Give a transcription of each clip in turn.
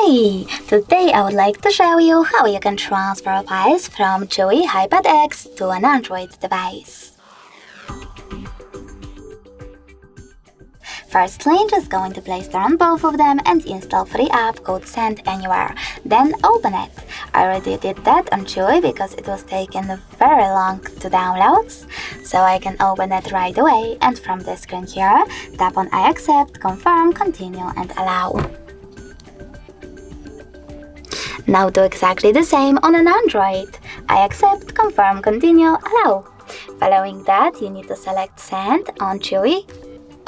Hi! Today I would like to show you how you can transfer files from CHUWI HiPad X to an Android device. Firstly, just go into Play Store on both of them and install free app called Send Anywhere. Then open it. I already did that on CHUWI because it was taking very long to download, so I can open it right away, and from the screen here, tap on I accept, confirm, continue and allow. Now do exactly the same on an Android. I accept, confirm, continue, allow. Following that, you need to select Send on CHUWI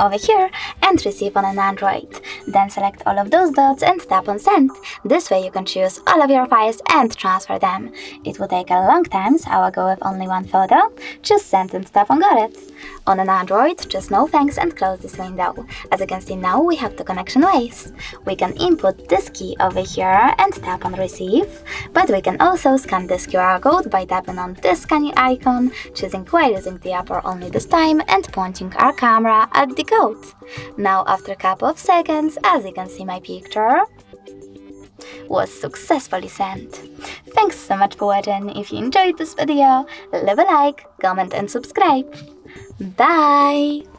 over here and Receive on an Android. Then select all of those dots and tap on Send. This way you can choose all of your files and transfer them. It will take a long time, so I will go with only one photo. Just send and tap on Got it. On an Android, just no thanks and close this window. As you can see now, we have two connection ways. We can input this key over here and tap on Receive, but we can also scan this QR code by tapping on this scanning icon, choosing while using the app or only this time, and pointing our camera at the code. Now, after a couple of seconds, as you can see, my picture was successfully sent. Thanks so much for watching. If you enjoyed this video, leave a like, comment and subscribe. Bye!